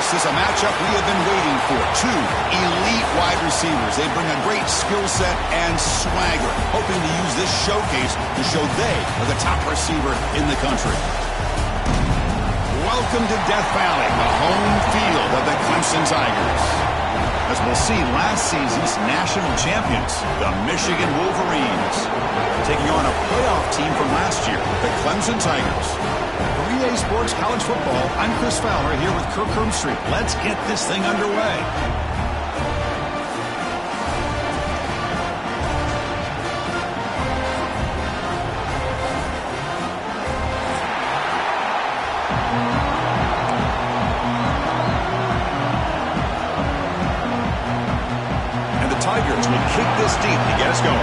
this is a matchup we have been waiting for. Two elite wide receivers. They bring a great skill set and swagger, hoping to use this showcase to show they are the top receiver in the country. Welcome to Death Valley, the home field of the Clemson Tigers. As we'll see, last season's national champions, the Michigan Wolverines, taking on a playoff team from last year, the Clemson Tigers. For EA Sports College Football, I'm Chris Fowler here with Kirk Hermstreet. Let's get this thing underway. Tigers will kick this deep to get us going.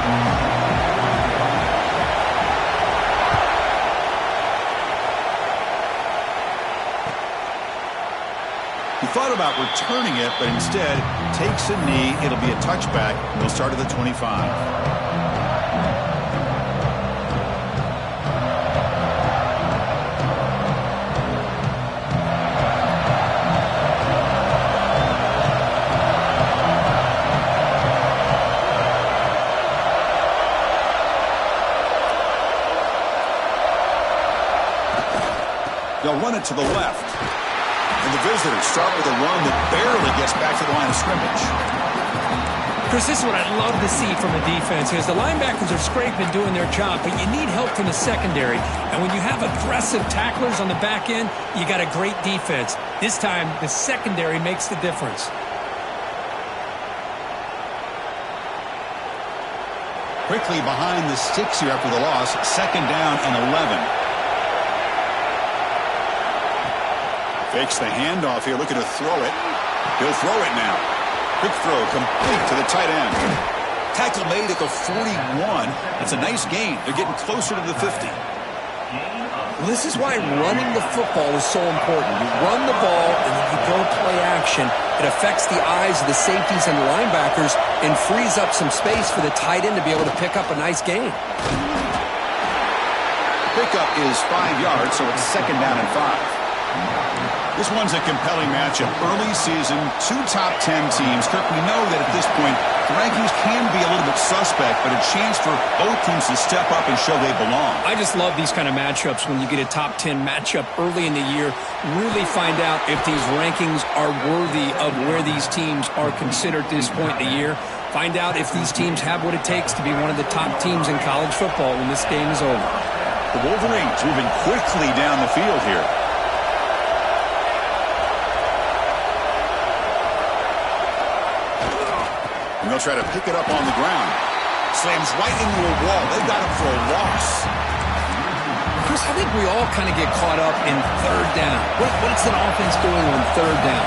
He thought about returning it, but instead takes a knee. It'll be a touchback. We'll start at the 25. They'll run it to the left. And the visitors start with a run that barely gets back to the line of scrimmage. Chris, this is what I'd love to see from a defense is the linebackers are scraping, doing their job, but you need help from the secondary. And when you have aggressive tacklers on the back end, you got a great defense. This time, the secondary makes the difference. Quickly behind the sticks here after the loss, 2nd down and 11. Fakes the handoff here, looking to throw it. He'll throw it now. Quick throw, complete to the tight end. Tackle made at the 41. That's a nice gain. They're getting closer to the 50. Well, this is why running the football is so important. You run the ball, and then you go play action. It affects the eyes of the safeties and the linebackers and frees up some space for the tight end to be able to pick up a nice gain. Pickup is 5 yards, so it's 2nd down and 5. This one's a compelling matchup. Early season, 2 top 10 teams. Kirk, we know that at this point, the rankings can be a little bit suspect, but a chance for both teams to step up and show they belong. I just love these kind of matchups when you get a top 10 matchup early in the year. Really find out if these rankings are worthy of where these teams are considered at this point in the year. Find out if these teams have what it takes to be one of the top teams in college football when this game is over. The Wolverines moving quickly down the field here. And they'll try to pick it up on the ground. Slams right into a wall. They got him for a loss. Chris, I think we all kind of get caught up in 3rd down. What's an offense doing on 3rd down?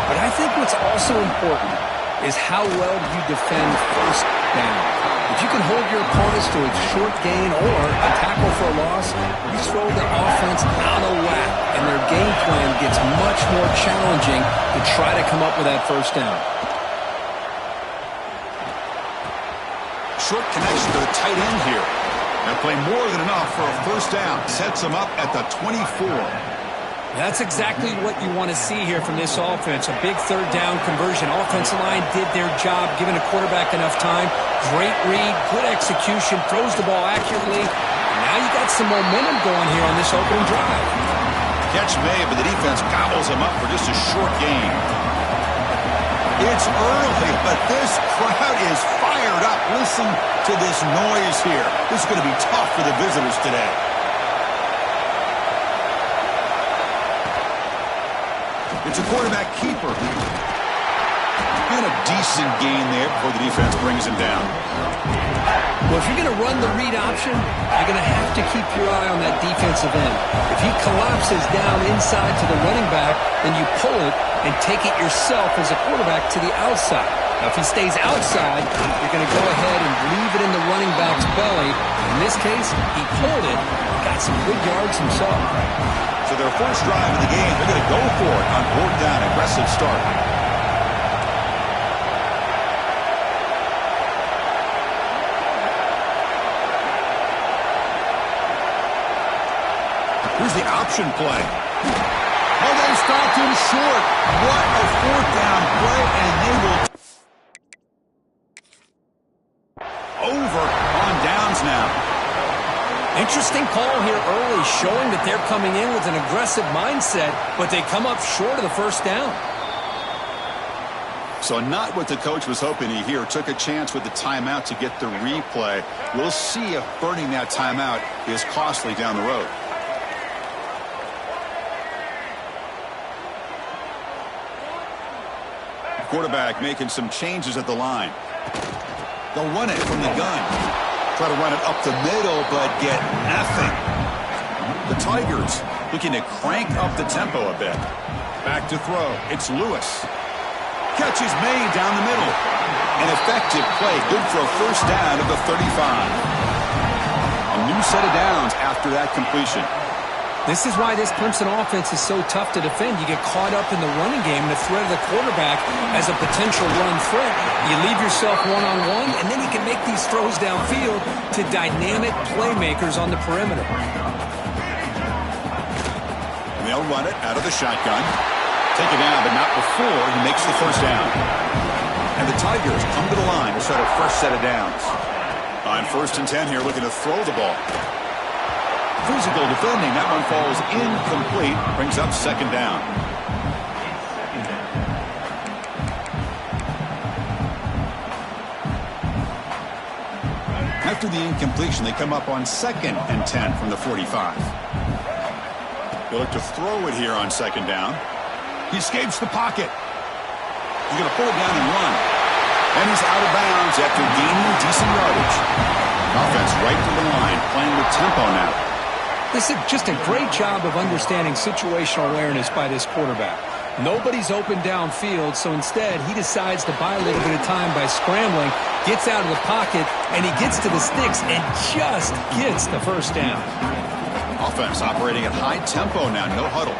But I think what's also important is how well you defend 1st down. If you can hold your opponents to a short gain or a tackle for a loss, you throw the offense out of whack, and their game plan gets much more challenging to try to come up with that 1st down. Short connection to the tight end here. They'll play more than enough for a 1st down. Sets them up at the 24. That's exactly what you want to see here from this offense. A big 3rd down conversion. Offensive line did their job, giving a quarterback enough time. Great read, good execution, throws the ball accurately. Now you got some momentum going here on this opening drive. Catch made, but the defense gobbles him up for just a short gain. It's early, but this crowd is fired up. Listen to this noise here. This is going to be tough for the visitors today. It's a quarterback keeper. And a decent gain there before the defense brings him down. Well, if you're going to run the read option, you're going to have to keep your eye on that defensive end. If he collapses down inside to the running back, then you pull it and take it yourself as a quarterback to the outside. Now, if he stays outside, you're going to go ahead and leave it in the running back's belly. In this case, he pulled it, got some good yards himself. So their first drive of the game, they're going to go for it on 4th down. Aggressive start. Here's the option play. Oh, they stopped him short. What a fourth down play, and they will over on downs now. Interesting call here early, showing that they're coming in with an aggressive mindset, but they come up short of the first down. So not what the coach was hoping to hear. Took a chance with the timeout to get the replay. We'll see if burning that timeout is costly down the road. Quarterback making some changes at the line. They'll run it from the gun. Try to run it up the middle, but get nothing. The Tigers looking to crank up the tempo a bit. Back to throw. It's Lewis. Catch is made down the middle. An effective play. Good for a first down of the 35. A new set of downs after that completion. This is why this Clemson offense is so tough to defend. You get caught up in the running game and the threat of the quarterback as a potential run threat. You leave yourself one-on-one, and then you can make these throws downfield to dynamic playmakers on the perimeter. And they'll run it out of the shotgun. Take it down, but not before he makes the first down. And the Tigers come to the line to start a first set of downs. On 1st and 10 here, looking to throw the ball. Physical defending. That one falls incomplete. Brings up second down. After the incompletion, they come up on 2nd and 10 from the 45. They'll look to throw it here on 2nd down. He escapes the pocket. He's going to pull it down and run. And he's out of bounds after gaining decent yardage. Offense right to the line, playing with tempo now. This is just a great job of understanding situational awareness by this quarterback. Nobody's open downfield, so instead he decides to buy a little bit of time by scrambling, gets out of the pocket, and he gets to the sticks and just gets the first down. Offense operating at high tempo now, no huddle.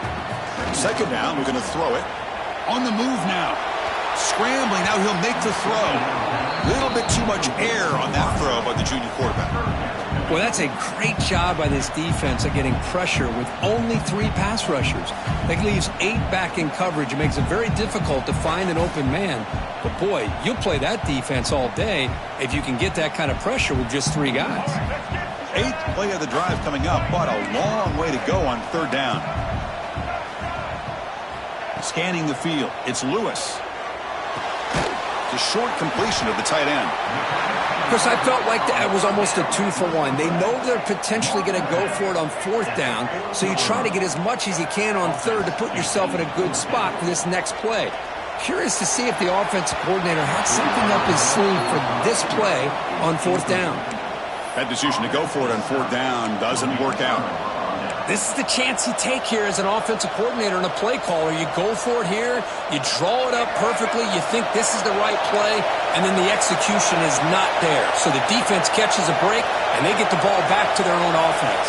2nd down, we're going to throw it. On the move now. Scrambling, now he'll make the throw. Little bit too much air on that throw by the junior quarterback. Well, that's a great job by this defense at getting pressure with only 3 pass rushers. That leaves 8 back in coverage. It makes it very difficult to find an open man. But, boy, you'll play that defense all day if you can get that kind of pressure with just 3 guys. 8th play of the drive coming up, but a long way to go on 3rd down. Scanning the field, it's Lewis. The short completion of the tight end. Because I felt like that was almost a 2-for-1. They know they're potentially going to go for it on 4th down, so you try to get as much as you can on 3rd to put yourself in a good spot for this next play. Curious to see if the offensive coordinator had something up his sleeve for this play on 4th down. That decision to go for it on 4th down doesn't work out. This is the chance you take here as an offensive coordinator and a play caller. You go for it here, you draw it up perfectly, you think this is the right play, and then the execution is not there. So the defense catches a break, and they get the ball back to their own offense.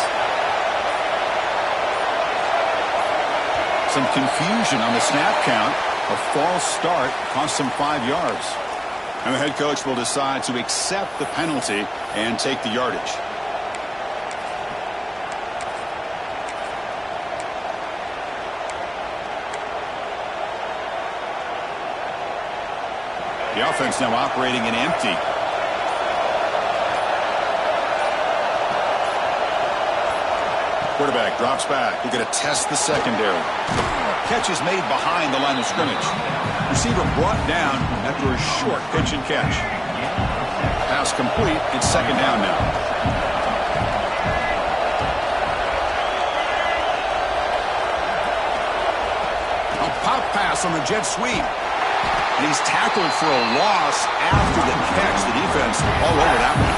Some confusion on the snap count. A false start cost them 5 yards. And the head coach will decide to accept the penalty and take the yardage. The offense now operating in empty. Quarterback drops back. We're going to test the secondary. Catch is made behind the line of scrimmage. Receiver brought down after a short pitch and catch. Pass complete. It's 2nd down now. A pop pass on the jet sweep. And he's tackled for a loss after the catch. The defense all over that one.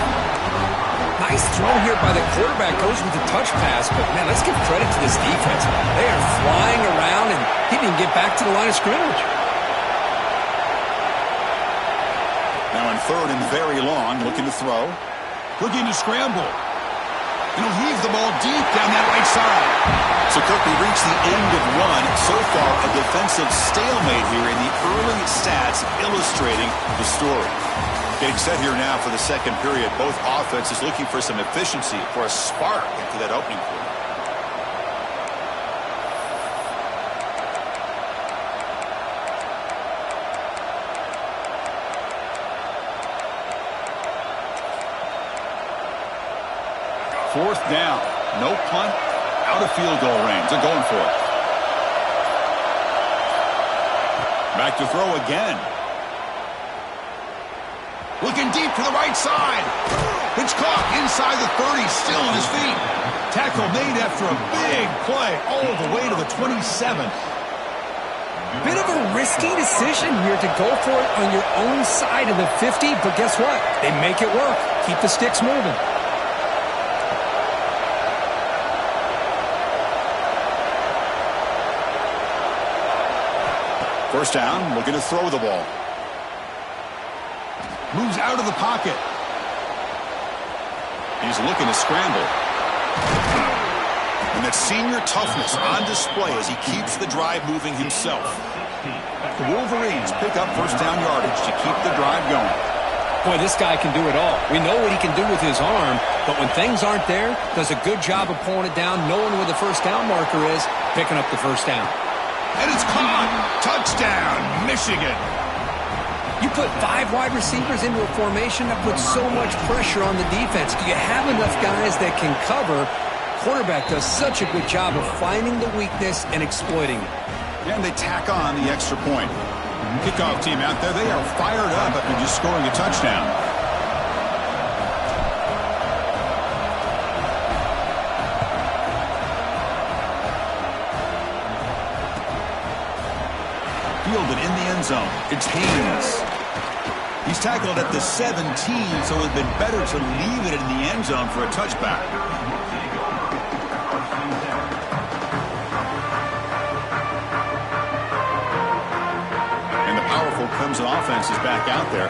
Nice throw here by the quarterback. Goes with the touch pass. But, man, let's give credit to this defense. They are flying around, and he didn't get back to the line of scrimmage. Now on 3rd and very long, looking to throw. Looking to scramble. And he'll heave the ball deep down that right side. So, Kirk, we reached the end of one. So far, a defensive stalemate here in the early stats illustrating the story. Getting set here now for the 2nd period. Both offenses looking for some efficiency, for a spark into that opening quarter. 4th down. No punt, out of field goal range. They're going for it. Back to throw again. Looking deep to the right side. It's caught inside the 30, still on his feet. Tackle made after a big play all the way to the 27. Bit of a risky decision here to go for it on your own side of the 50, but guess what? They make it work. Keep the sticks moving. First down, looking to throw the ball. Moves out of the pocket. He's looking to scramble. And that senior toughness on display as he keeps the drive moving himself. The Wolverines pick up first down yardage to keep the drive going. Boy, this guy can do it all. We know what he can do with his arm, but when things aren't there, does a good job of pulling it down, knowing where the first down marker is, picking up the first down. And it's caught. Touchdown, Michigan. You put 5 wide receivers into a formation that puts so much pressure on the defense. Do you have enough guys that can cover? Quarterback does such a good job of finding the weakness and exploiting it. And they tack on the extra point. Kickoff team out there, they are fired up after just scoring a touchdown. Fielded in the end zone. It's Haynes. He's tackled at the 17, so it would have been better to leave it in the end zone for a touchback. And the powerful Clemson offense is back out there.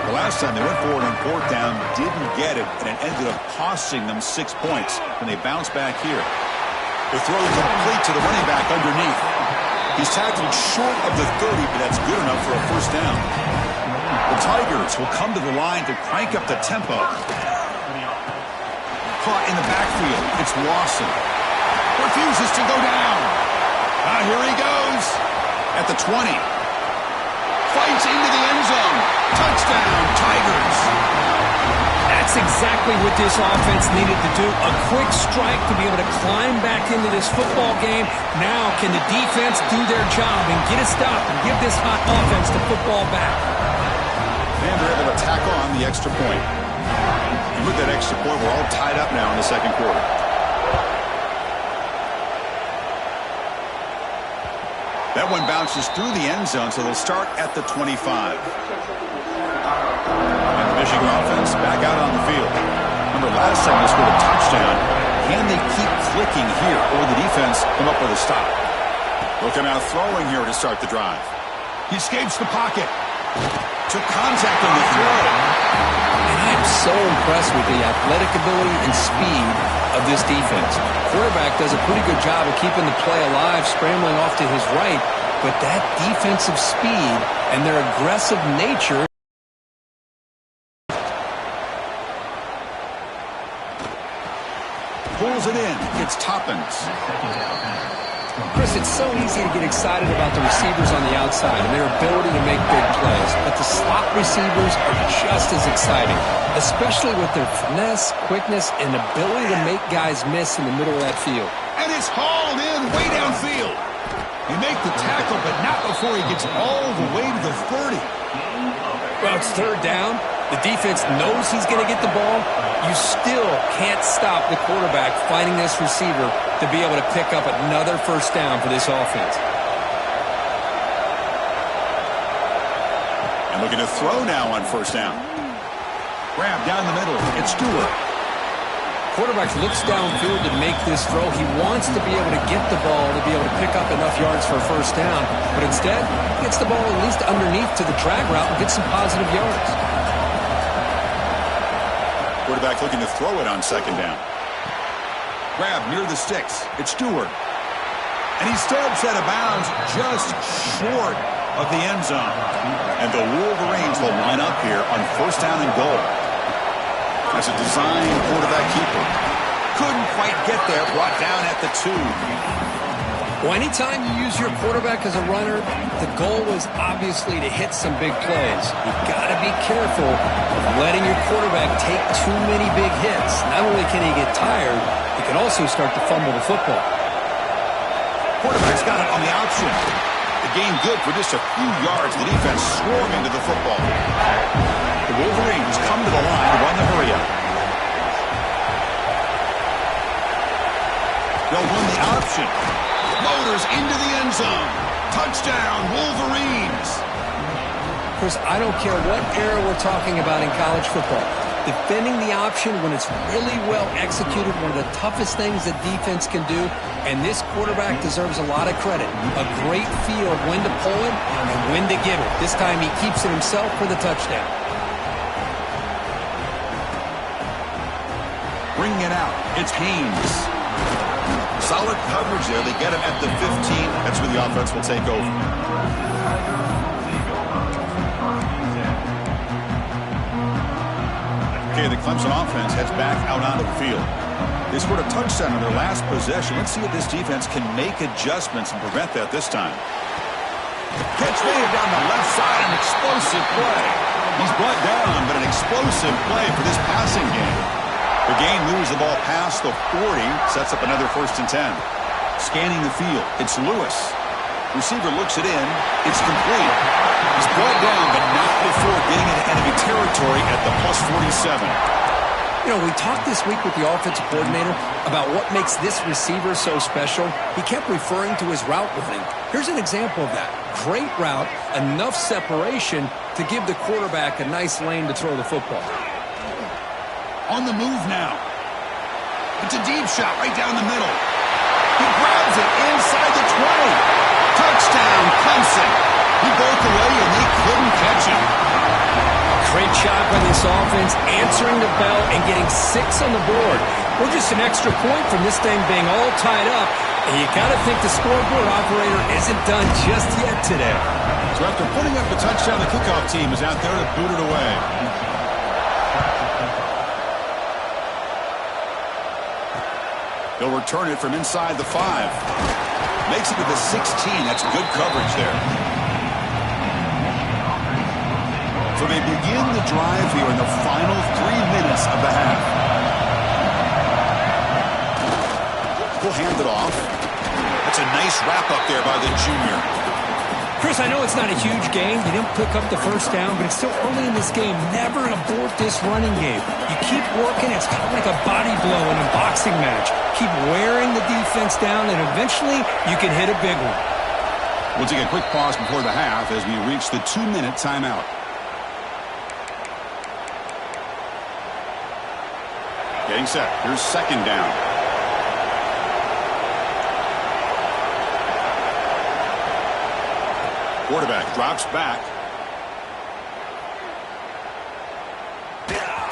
The last time they went forward on 4th down, didn't get it, and it ended up costing them 6 points. And they bounce back here. The throw complete to the running back underneath. He's tackled short of the 30, but that's good enough for a first down. The Tigers will come to the line to crank up the tempo. Caught in the backfield. It's Lawson. Refuses to go down. Here he goes. At the 20. Fights into the end zone. Touchdown, Tigers. That's exactly what this offense needed to do. A quick strike to be able to climb back into this football game. Now can the defense do their job and get a stop and give this hot offense the football back? And they're able to tackle on the extra point. And with that extra point, we're all tied up now in the second quarter. That one bounces through the end zone, so they'll start at the 25. And the Michigan offense back out on the field. Remember, last time they scored a touchdown. Can they keep clicking here, or the defense come up with a stop? They'll come out throwing here to start the drive. He escapes the pocket. Took contact on the throw. And I am so impressed with the athletic ability and speed of this defense. Quarterback does a pretty good job of keeping the play alive, scrambling off to his right, but that defensive speed and their aggressive nature. Pulls it in. It's Toppins. Chris, it's so easy to get excited about the receivers on the outside and their ability to make big plays, but the slot receivers are just as exciting, especially with their finesse, quickness, and ability to make guys miss in the middle of that field. And it's hauled in way downfield. He make the tackle, but not before he gets all the way to the 30. Well, it's 3rd down. The defense knows he's going to get the ball. You still can't stop the quarterback finding this receiver to be able to pick up another first down for this offense. And looking to throw now on first down. Grab down the middle. It's Stewart. Quarterback looks downfield to make this throw. He wants to be able to get the ball to be able to pick up enough yards for a first down, but instead, he gets the ball at least underneath to the drag route and gets some positive yards. Quarterback looking to throw it on second down. Grab near the sticks. It's Stewart. And he steps out of bounds just short of the end zone. And the Wolverines will line up here on first down and goal. That's a design quarterback keeper. Couldn't quite get there. Brought down at the 2. Well, anytime you use your quarterback as a runner, the goal is obviously to hit some big plays. You've got to be careful of letting your quarterback take too many big hits. Not only can he get tired, he can also start to fumble the football. Quarterback's got it on the option. The gain good for just a few yards. The defense swarming to the football. The Wolverines come to the line to run the hurry up. They'll run the option. Motors into the end zone. Touchdown, Wolverines. Chris, I don't care what era we're talking about in college football. Defending the option when it's really well executed, one of the toughest things that defense can do, and this quarterback deserves a lot of credit. A great feel of when to pull it and when to give it. This time he keeps it himself for the touchdown. Bringing it out, it's Haynes. Solid coverage there. They get him at the 15. That's where the offense will take over. Okay, the Clemson offense heads back out onto the field. They scored a touchdown on their last possession. Let's see if this defense can make adjustments and prevent that this time. Catch made down the left side, an explosive play. He's brought down, but an explosive play for this passing game. The gain moves the ball past the 40, sets up another 1st and 10. Scanning the field, it's Lewis. Receiver looks it in, it's complete. He's brought down, but not before getting into enemy territory at the +47. You know, we talked this week with the offensive coordinator about what makes this receiver so special. He kept referring to his route running. Here's an example of that. Great route, enough separation to give the quarterback a nice lane to throw the football. On the move now. It's a deep shot right down the middle. He grabs it inside the 20. Touchdown, Clemson. He broke away and they couldn't catch him. Great job by this offense, answering the bell and getting 6 on the board. We're just an extra point from this thing being all tied up. And you got to think the scoreboard operator isn't done just yet today. So after putting up the touchdown, the kickoff team is out there to boot it away. They'll return it from inside the 5. Makes it to the 16. That's good coverage there. So they begin the drive here in the final 3 minutes of the half. We'll hand it off. That's a nice wrap-up there by the junior. Chris, I know it's not a huge game. You didn't pick up the 1st down, but it's still early in this game. Never abort this running game. You keep working. It's kind of like a body blow in a boxing match. Keep wearing the defense down, and eventually you can hit a big one. We'll take a quick pause before the half as we reach the 2-minute timeout. Getting set. Here's 2nd down. Quarterback drops back.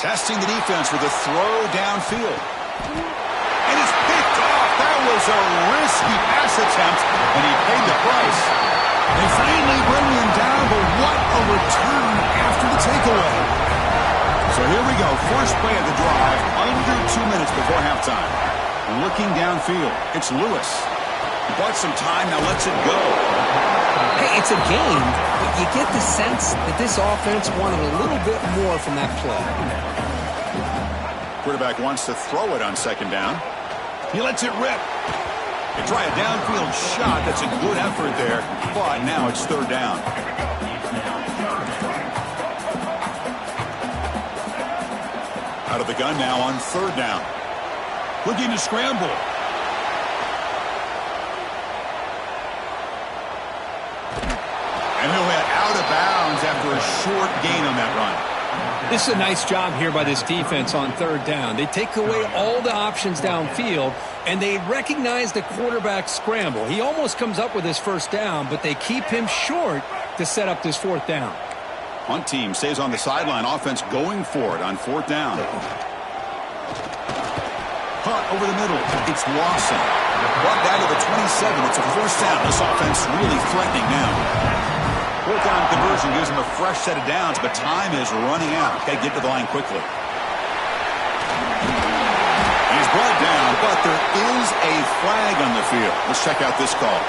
Testing the defense with a throw downfield. And it's picked off. That was a risky pass attempt, and he paid the price. They finally bring him down, but what a return after the takeaway. So here we go. First play of the drive, under 2 minutes before halftime. Looking downfield. It's Lewis. He bought some time, now lets it go. Hey, it's a game, but you get the sense that this offense wanted a little bit more from that play. Quarterback wants to throw it on 2nd down. He lets it rip. They try a downfield shot. That's a good effort there, but now it's 3rd down. Out of the gun now on 3rd down. Looking to scramble. And he'll hit out of bounds after a short gain on that run. This is a nice job here by this defense on 3rd down. They take away all the options downfield, and they recognize the quarterback scramble. He almost comes up with his 1st down, but they keep him short to set up this 4th down. Punt team stays on the sideline. Offense going for it on 4th down. Punt over the middle. It's Lawson. Brought down to the 27. It's a 1st down. This offense really threatening now. 4th down conversion gives him a fresh set of downs, but time is running out. Got to get to the line quickly. He's brought down But there is a flag on the field. Let's check out this call.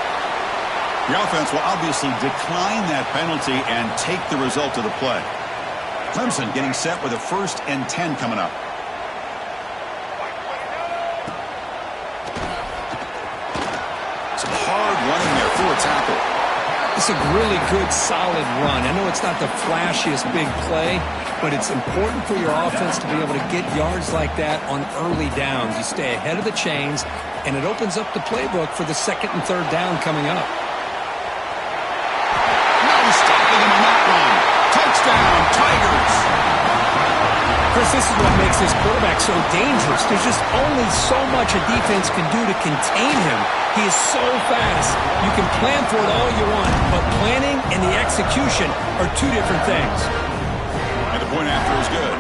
The offense will obviously decline that penalty and take the result of the play. Clemson getting set with a 1st and 10 coming up. Some hard running there for a tackle. It's a really good, solid run. I know it's not the flashiest big play, but it's important for your offense to be able to get yards like that on early downs. You stay ahead of the chains, and it opens up the playbook for the 2nd and 3rd down coming up. Stopping him on that run. Touchdown, Tigers. Chris, this is what makes this quarterback so dangerous. There's just only so much a defense can do to contain him. He is so fast. You can plan for it all you want, but planning and the execution are two different things. And the point after is good.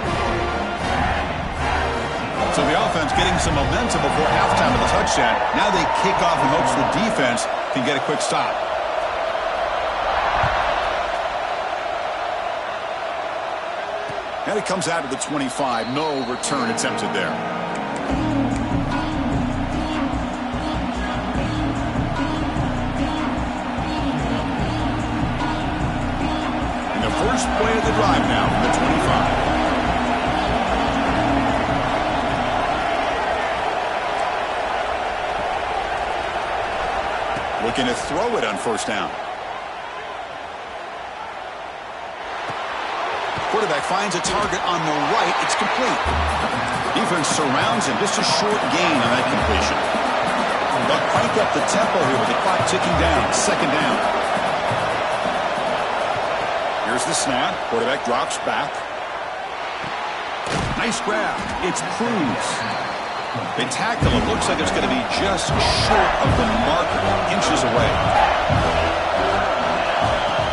So the offense getting some momentum before halftime of the touchdown. Now they kick off in hopes the defense can get a quick stop. And it comes out to the 25. No return attempted there. And the first play of the drive now from the 25. Looking to throw it on 1st down. Quarterback finds a target on the right. It's complete. Defense surrounds him. Just a short gain on that completion. They'll crank up the tempo here with the clock ticking down. 2nd down. Here's the snap. Quarterback drops back. Nice grab. It's Cruz. They tackle him. Looks like it's going to be just short of the marker. Inches away.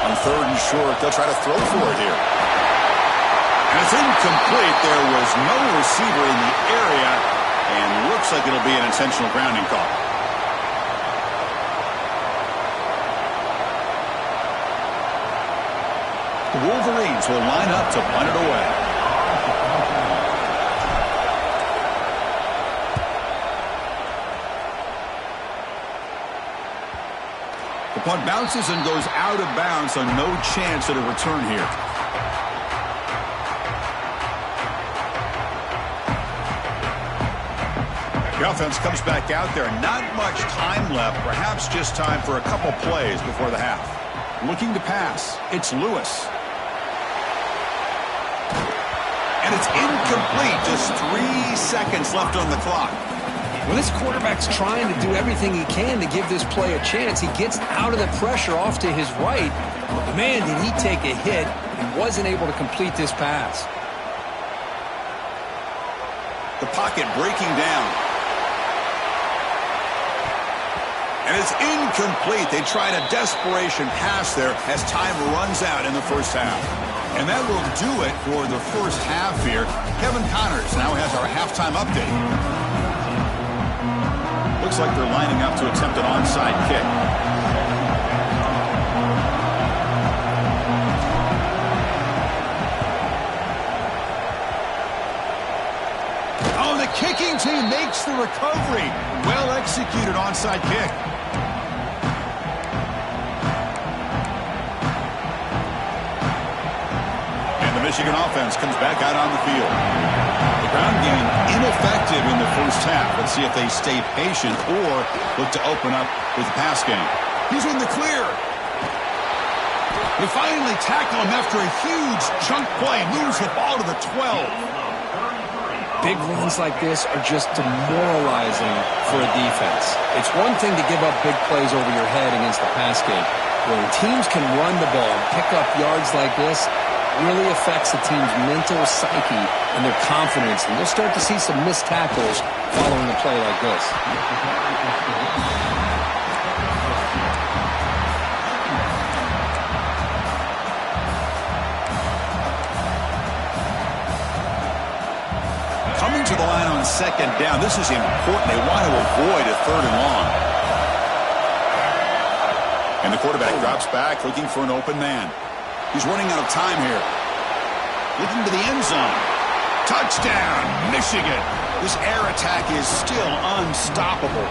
On 3rd and short, they'll try to throw for it here. And it's incomplete. There was no receiver in the area, and looks like it'll be an intentional grounding call. The Wolverines will line up to punt it away. The punt bounces and goes out of bounds, so no chance at a return here. The offense comes back out there. Not much time left. Perhaps just time for a couple plays before the half. Looking to pass. It's Lewis. And it's incomplete. Just 3 seconds left on the clock. Well, this quarterback's trying to do everything he can to give this play a chance. He gets out of the pressure off to his right. But man, did he take a hit and wasn't able to complete this pass. The pocket breaking down. And it's incomplete. They tried a desperation pass there as time runs out in the 1st half. And that will do it for the 1st half here. Kevin Connors now has our halftime update. Looks like they're lining up to attempt an onside kick. Oh, the kicking team makes the recovery. Well executed onside kick. Michigan offense comes back out on the field. The ground game ineffective in the 1st half. Let's see if they stay patient or look to open up with the pass game. He's in the clear. They finally tackle him after a huge chunk play. Moves the ball to the 12. Big runs like this are just demoralizing for a defense. It's one thing to give up big plays over your head against the pass game. When teams can run the ball and pick up yards like this, really affects the team's mental psyche and their confidence. And you'll start to see some missed tackles following a play like this. Coming to the line on 2nd down. This is important. They want to avoid a 3rd and long. And the quarterback drops back looking for an open man. He's running out of time here. Looking to the end zone. Touchdown, Michigan. This air attack is still unstoppable.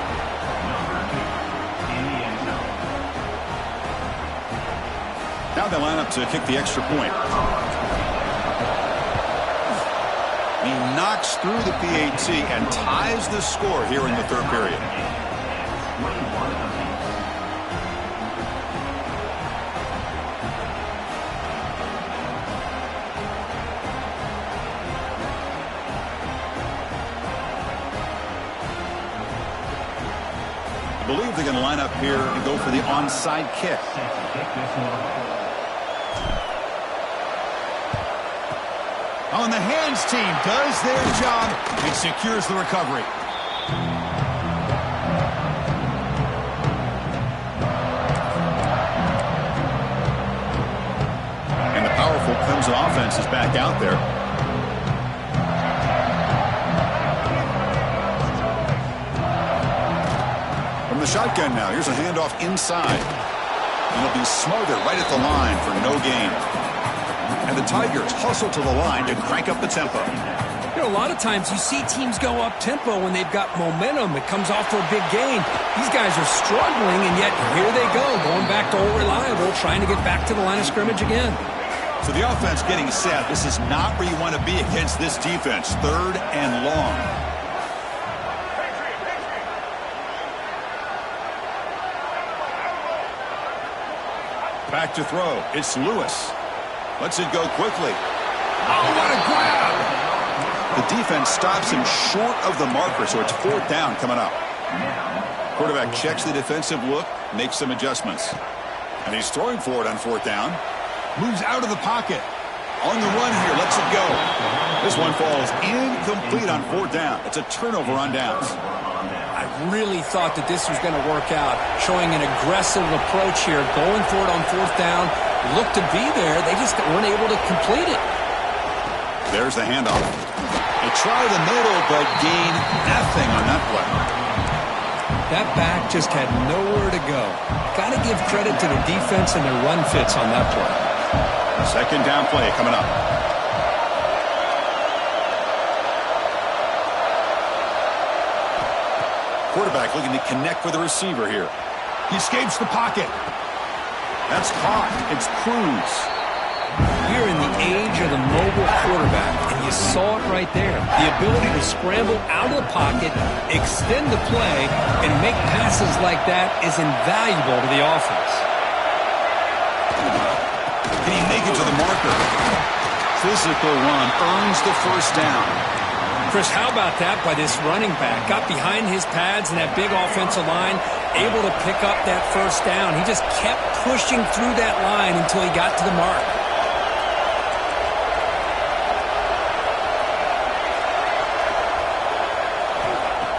Now they line up to kick the extra point. He knocks through the PAT and ties the score here in the third period. I believe they're going to line up here and go for the onside kick. On the hands team does their job and secures the recovery. And the powerful Clemson offense is back out there. From the shotgun now, here's a handoff inside. And it'll be smothered right at the line for no gain. And the Tigers hustle to the line to crank up the tempo. You know, a lot of times you see teams go up-tempo when they've got momentum. It comes off for a big gain. These guys are struggling, and yet here they go, going back to old reliable, trying to get back to the line of scrimmage again. So the offense getting set. This is not where you want to be against this defense. Third and long. Back to throw. It's Lewis. Lets it go quickly. Oh, what a grab! The defense stops him short of the marker, so it's fourth down coming up. Quarterback checks the defensive look, makes some adjustments. And he's throwing for it on fourth down. Moves out of the pocket. On the run here, lets it go. This one falls incomplete on fourth down. It's a turnover on downs. I really thought that this was going to work out, showing an aggressive approach here, going for it on fourth down. Looked to be there. They just weren't able to complete it. There's the handoff. They try the middle, but gain nothing on that play. That back just had nowhere to go. Got to give credit to the defense and their run fits on that play. Second down play coming up. Quarterback looking to connect with the receiver here. He escapes the pocket. That's caught. It's Cruz. We're in the age of the mobile quarterback, and you saw it right there. The ability to scramble out of the pocket, extend the play, and make passes like that is invaluable to the offense. Can he make it to the marker? Physical run earns the first down. Chris, how about that by this running back? Got behind his pads and that big offensive line, able to pick up that first down. He just kept pushing through that line until he got to the mark.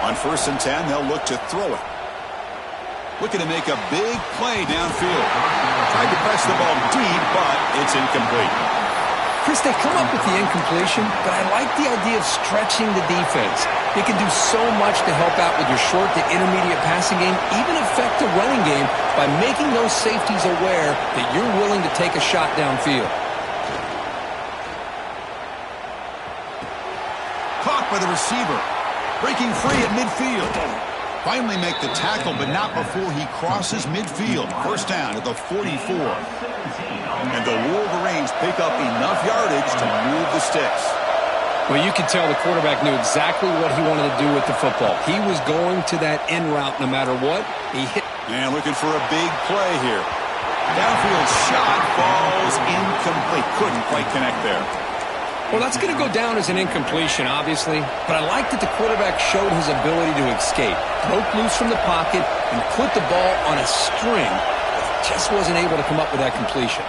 On 1st and 10, they'll look to throw it. Looking to make a big play downfield. Tried to press the ball deep, but it's incomplete. Chris, they come up with the incompletion, but I like the idea of stretching the defense. They can do so much to help out with your short to intermediate passing game, even affect the running game by making those safeties aware that you're willing to take a shot downfield. Caught by the receiver. Breaking free at midfield. Finally make the tackle, but not before he crosses midfield. First down at the 44. And the Wolverines pick up enough yardage to move the sticks. Well, you could tell the quarterback knew exactly what he wanted to do with the football. He was going to that in route no matter what. He hit. And looking for a big play here. Downfield shot falls incomplete. Couldn't quite connect there. Well, that's going to go down as an incompletion, obviously. But I like that the quarterback showed his ability to escape. Broke loose from the pocket and put the ball on a string. Just wasn't able to come up with that completion.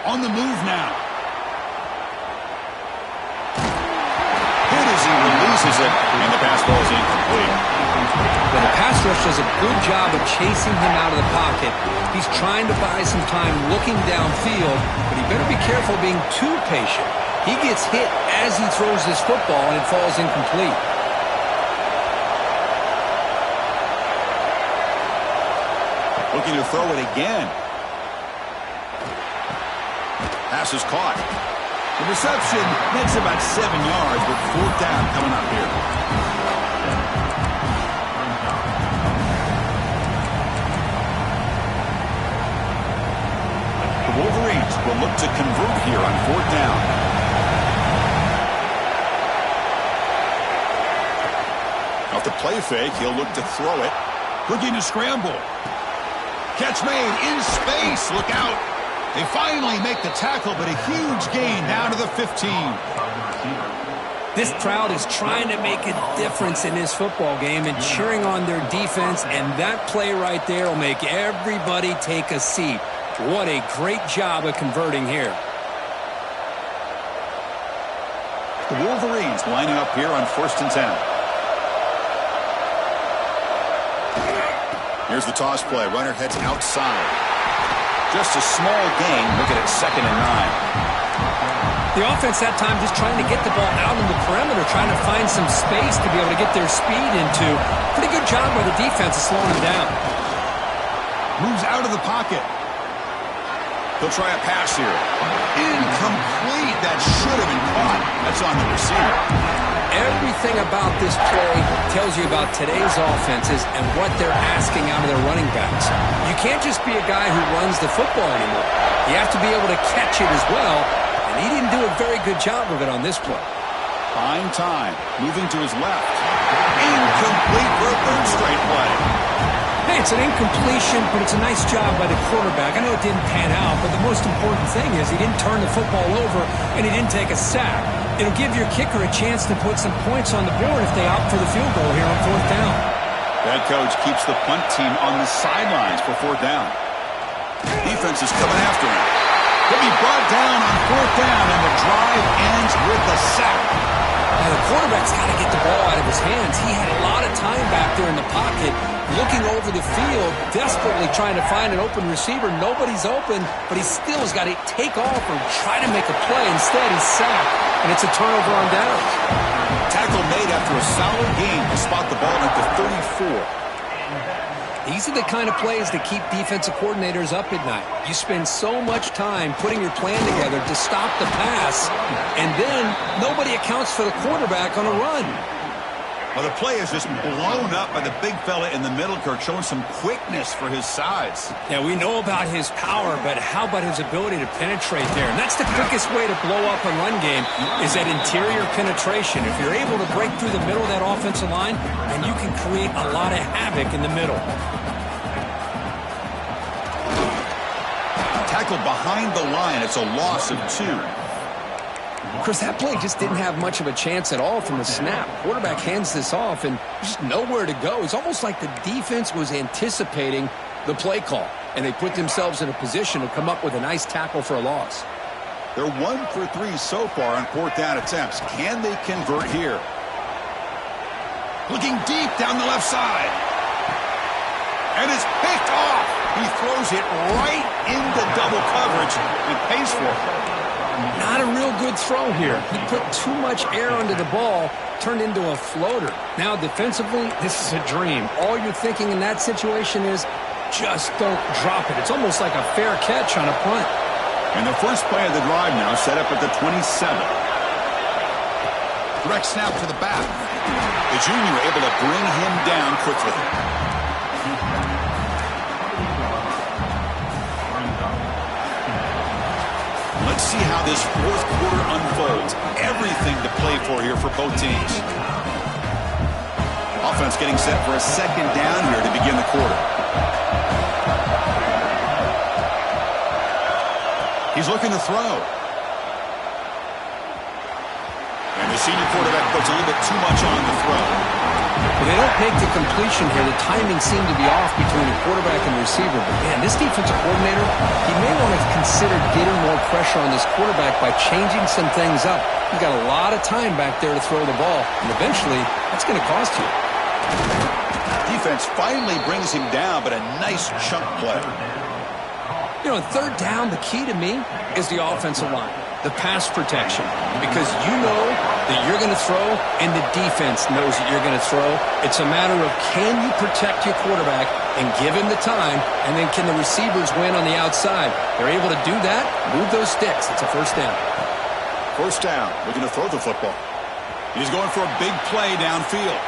On the move now. Hit as he releases it, and the pass ball is incomplete. Well, the pass rush does a good job of chasing him out of the pocket. He's trying to buy some time looking downfield, but he better be careful being too patient. He gets hit as he throws this football, and it falls incomplete. Looking to throw it again. Pass is caught. The reception makes about 7 yards with 4th down coming up here. The Wolverines will look to convert here on 4th down. Off the play fake, he'll look to throw it. Looking to scramble. Catch made in space. Look out. They finally make the tackle, but a huge gain down to the 15. This crowd is trying to make a difference in this football game and cheering on their defense, and that play right there will make everybody take a seat. What a great job of converting here. The Wolverines lining up here on 1st and 10. Here's the toss play. Runner heads outside. Just a small gain. Looking at 2nd and 9. The offense that time just trying to get the ball out in the perimeter, trying to find some space to be able to get their speed into. Pretty good job by the defense of slowing them down. Moves out of the pocket. He'll try a pass here. Incomplete. That should have been caught. That's on the receiver. Everything about this play tells you about today's offenses and what they're asking out of their running backs. You can't just be a guy who runs the football anymore. You have to be able to catch it as well, and he didn't do a very good job of it on this play. Fine time. Moving to his left. Incomplete for a 3rd straight play. Hey, it's an incompletion, but it's a nice job by the quarterback. I know it didn't pan out, but the most important thing is he didn't turn the football over and he didn't take a sack. It'll give your kicker a chance to put some points on the board if they opt for the field goal here on 4th down. Head coach keeps the punt team on the sidelines for 4th down. Defense is coming after him. He'll be brought down on 4th down, and the drive ends with a sack. Now, the quarterback's got to get the ball out of his hands. He had a lot of time back there in the pocket, looking over the field, desperately trying to find an open receiver. Nobody's open, but he still has got to take off or try to make a play. Instead, he's sacked, and it's a turnover on downs. Tackle made after a solid gain to spot the ball at the 34. These are the kind of plays that keep defensive coordinators up at night. You spend so much time putting your plan together to stop the pass, and then nobody accounts for the quarterback on a run. Well, the play is just blown up by the big fella in the middle, Kirk, showing some quickness for his size. Yeah, we know about his power, but how about his ability to penetrate there? And that's the quickest way to blow up a run game is that interior penetration. If you're able to break through the middle of that offensive line, then you can create a lot of havoc in the middle. Tackled behind the line. It's a loss of 2. Chris, that play just didn't have much of a chance at all from the snap. Quarterback hands this off and just nowhere to go. It's almost like the defense was anticipating the play call, and they put themselves in a position to come up with a nice tackle for a loss. They're 1 for 3 so far on 4th down attempts. Can they convert here? Looking deep down the left side. And it's picked off. He throws it right into double coverage and pays for it. Not a real good throw here. He put too much air under the ball, turned into a floater. Now, defensively, this is a dream. All you're thinking in that situation is just don't drop it. It's almost like a fair catch on a punt. And the first play of the drive now set up at the 27. Direct snap to the back. The junior able to bring him down quickly. Let's see how this 4th quarter unfolds. Everything to play for here for both teams. Offense getting set for a 2nd down here to begin the quarter. He's looking to throw. And the senior quarterback puts a little bit too much on the throw. Well, they don't make the completion here. The timing seemed to be off between the quarterback and the receiver. But, man, this defensive coordinator, he may want to consider getting more pressure on this quarterback by changing some things up. He's got a lot of time back there to throw the ball, and eventually that's going to cost you. Defense finally brings him down, but a nice chunk play. You know, 3rd down, the key to me is the offensive line, the pass protection, because you know that you're going to throw and the defense knows that you're going to throw. It's a matter of can you protect your quarterback and give him the time, and then can the receivers win on the outside? They're able to do that, move those sticks. It's a 1st down. First down, looking to throw the football. He's going for a big play downfield.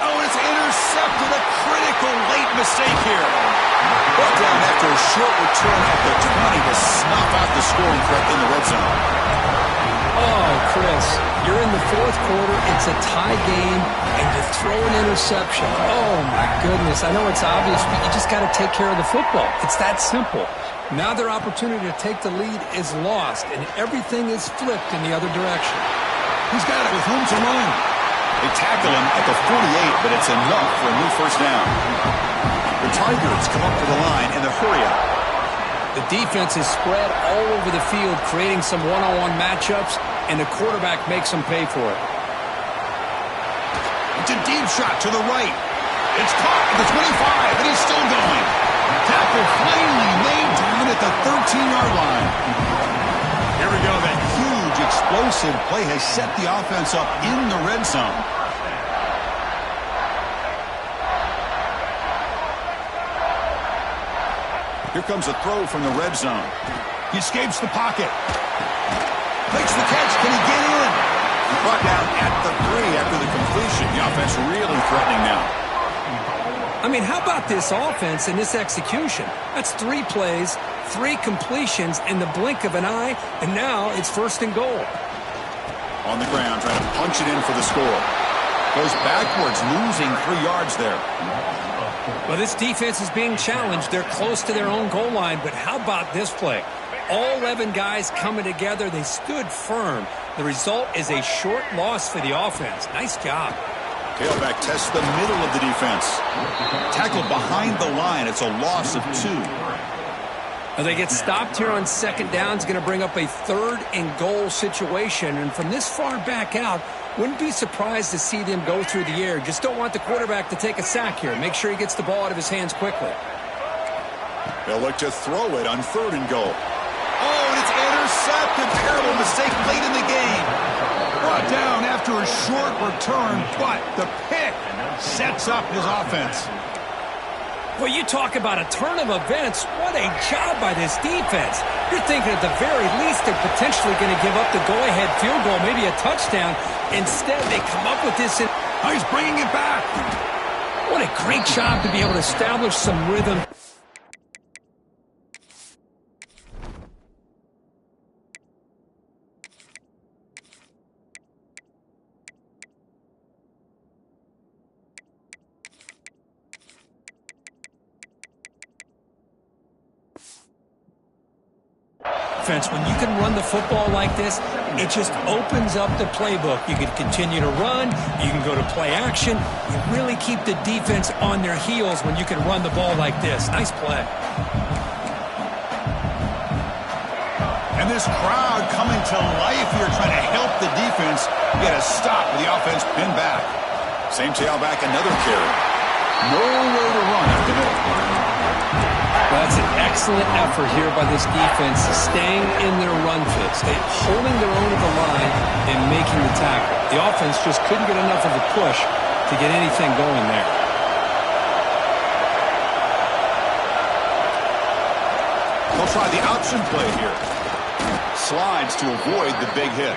Oh, it's intercepted. A critical late mistake here. Brought down after a short return at the 20 to snuff out the scoring threat in the red zone. Oh, Chris, you're in the fourth quarter. It's a tie game, and you throw an interception. Oh, my goodness. I know it's obvious, but you just got to take care of the football. It's that simple. Now their opportunity to take the lead is lost, and everything is flipped in the other direction. He's got it with room to run. They tackle him at the 48, but it's enough for a new first down. The Tigers come up to the line in the hurry-up. The defense is spread all over the field, creating some one-on-one matchups, and the quarterback makes them pay for it. It's a deep shot to the right. It's caught at the 25, and he's still going. Tackle finally made down at the 13-yard line. Here we go. That huge, explosive play has set the offense up in the red zone. Here comes a throw from the red zone. He escapes the pocket. Makes the catch. Can he get in? Brought down at the 3 after the completion. The offense really threatening now. I mean, how about this offense and this execution? That's 3 plays, 3 completions in the blink of an eye, and now it's first and goal. On the ground, trying to punch it in for the score. Goes backwards, losing 3 yards there. Well, this defense is being challenged. They're close to their own goal line, but how about this play? All 11 guys coming together. They stood firm. The result is a short loss for the offense. Nice job. Tailback tests the middle of the defense. Tackled behind the line. It's a loss of 2. Well, they get stopped here on second down. It's going to bring up a third and goal situation. And from this far back out, wouldn't be surprised to see them go through the air. Just don't want the quarterback to take a sack here. Make sure he gets the ball out of his hands quickly. They'll look to throw it on third and goal. Oh, and it's intercepted. Terrible mistake late in the game. Brought down after a short return, but the pick sets up his offense. Well, you talk about a turn of events. What a job by this defense. You're thinking at the very least they're potentially going to give up the go-ahead field goal, maybe a touchdown. Instead, they come up with this. Oh, he's bringing it back. What a great job to be able to establish some rhythm. When you can run the football like this, it just opens up the playbook. You can continue to run. You can go to play action. You really keep the defense on their heels when you can run the ball like this. Nice play. And this crowd coming to life here, trying to help the defense get a stop with the offense pinned back. Same tailback, another carry. Nowhere to run after that. Well, that's an excellent effort here by this defense, staying in their run fits. They're holding their own at the line and making the tackle. The offense just couldn't get enough of a push to get anything going there. They'll try the option play here. Slides to avoid the big hit.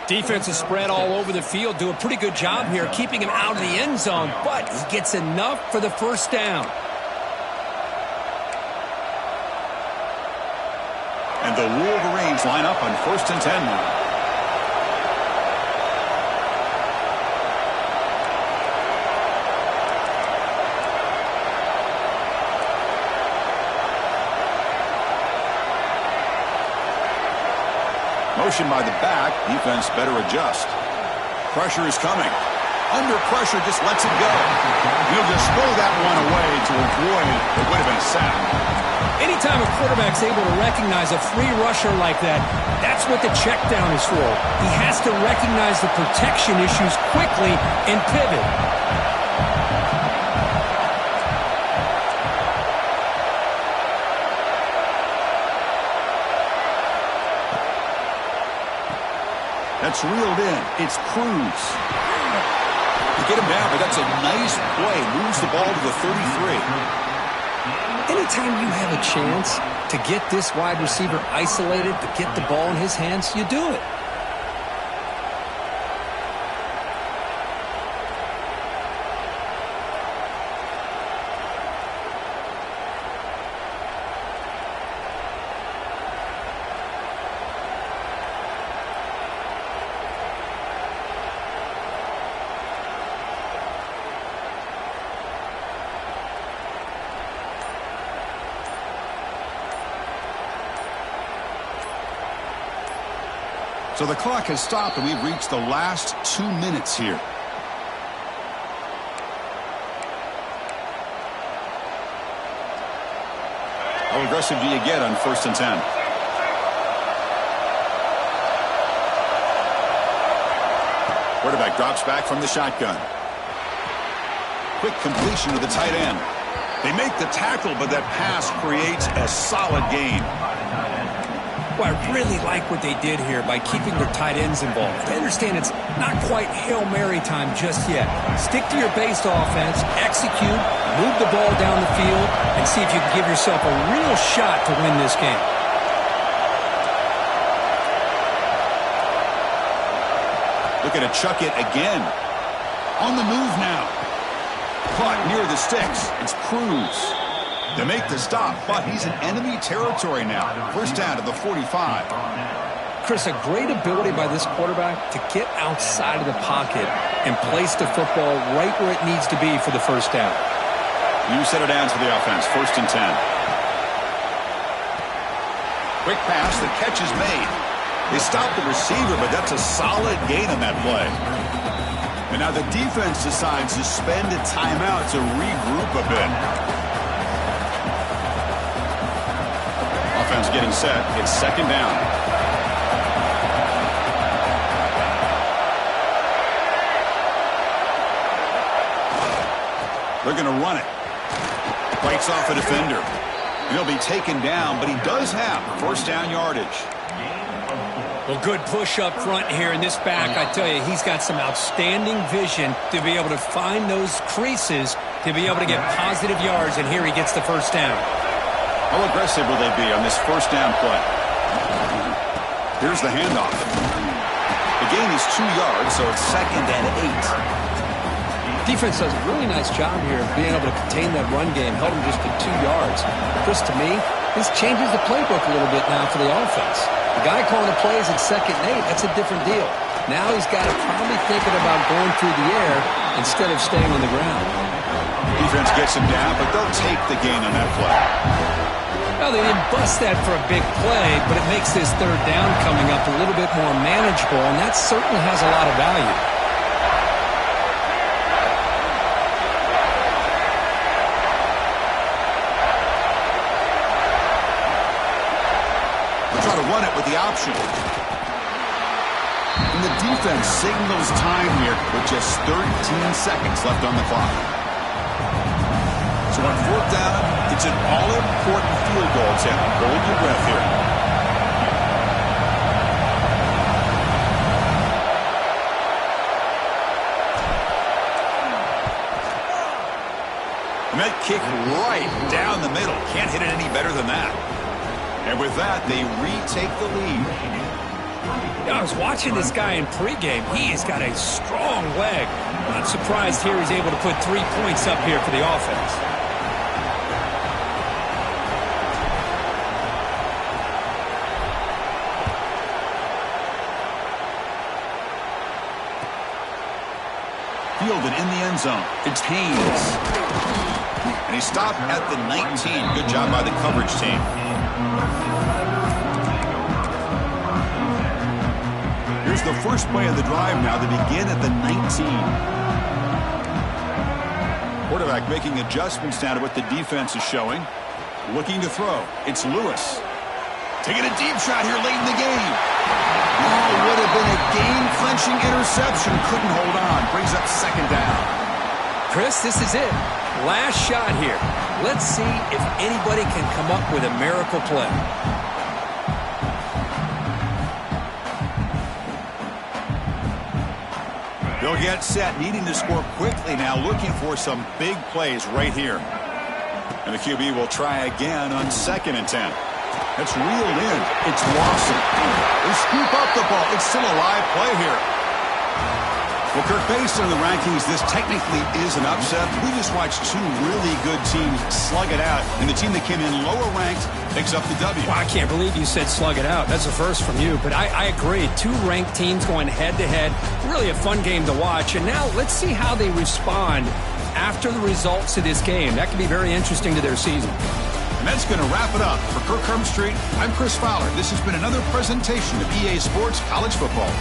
Defense is spread all over the field. Do a pretty good job here keeping him out of the end zone, but he gets enough for the first down. And the Wolverines line up on 1st and 10 now. Motion by the back. Defense better adjust. Pressure is coming. Under pressure, just lets it go. He'll just throw that one away to avoid what would have been a sack. Anytime a quarterback's able to recognize a free rusher like that, that's what the check down is for. He has to recognize the protection issues quickly and pivot. That's reeled in. It's Cruz. You get him down, but that's a nice play. Moves the ball to the 33. Anytime you have a chance to get this wide receiver isolated, to get the ball in his hands, you do it. So the clock has stopped, and we've reached the last 2 minutes here. How aggressive do you get on 1st and 10? Quarterback drops back from the shotgun. Quick completion to the tight end. They make the tackle, but that pass creates a solid gain. Well, I really like what they did here by keeping their tight ends involved. I understand it's not quite Hail Mary time just yet. Stick to your base offense, execute, move the ball down the field, and see if you can give yourself a real shot to win this game. Looking to chuck it again. On the move now. Caught near the sticks. It's Cruz. They make the stop, but he's in enemy territory now. 1st down to the 45. Chris, a great ability by this quarterback to get outside of the pocket and place the football right where it needs to be for the 1st down. You set it down to the offense. 1st and 10. Quick pass. The catch is made. They stop the receiver, but that's a solid gain on that play. And now the defense decides to spend a timeout to regroup a bit. Offense getting set. It's 2nd down. They're going to run it. Bites off a defender. He'll be taken down, but he does have 1st down yardage. Well, good push up front here in this back. I tell you, he's got some outstanding vision to be able to find those creases, to be able to get positive yards, and here he gets the 1st down. How aggressive will they be on this 1st down play? Here's the handoff. The gain is 2 yards, so it's 2nd and 8. Defense does a really nice job here of being able to contain that run game, held him just to 2 yards. Chris, to me, this changes the playbook a little bit now for the offense. The guy calling the plays at 2nd and 8, that's a different deal. Now he's got to probably thinking about going through the air instead of staying on the ground. Defense gets him down, but they'll take the gain on that play. Well, they didn't bust that for a big play, but it makes this 3rd down coming up a little bit more manageable, and that certainly has a lot of value. They'll try to run it with the option. And the defense signals time here with just 13 seconds left on the clock. So on 4th down, it's an all-important field goal attempt. Hold your breath here. And that kick right down the middle. Can't hit it any better than that. And with that, they retake the lead. I was watching this guy in pregame. He has got a strong leg. Not surprised here he's able to put 3 points up here for the offense. Fielded in the end zone. It's Haynes. And he stopped at the 19. Good job by the coverage team. Here's the first play of the drive now. They begin at the 19. Quarterback making adjustments now to what the defense is showing. Looking to throw. It's Lewis. Taking a deep shot here late in the game. Oh, would have been a game-clinching interception. Couldn't hold on. Brings up 2nd down. Chris, this is it. Last shot here. Let's see if anybody can come up with a miracle play. They'll get set, needing to score quickly now, looking for some big plays right here. And the QB will try again on 2nd and 10. That's reeled in. It's Lawson. They scoop up the ball. It's still a live play here. Well, Kirk, based on the rankings, this technically is an upset. We just watched two really good teams slug it out, and the team that came in lower ranked picks up the W. Well, I can't believe you said slug it out. That's a first from you, but I agree. Two ranked teams going head-to-head. Really a fun game to watch, and now let's see how they respond after the results of this game. That could be very interesting to their season. And that's going to wrap it up. For Kirk Street, I'm Chris Fowler. This has been another presentation of EA Sports College Football.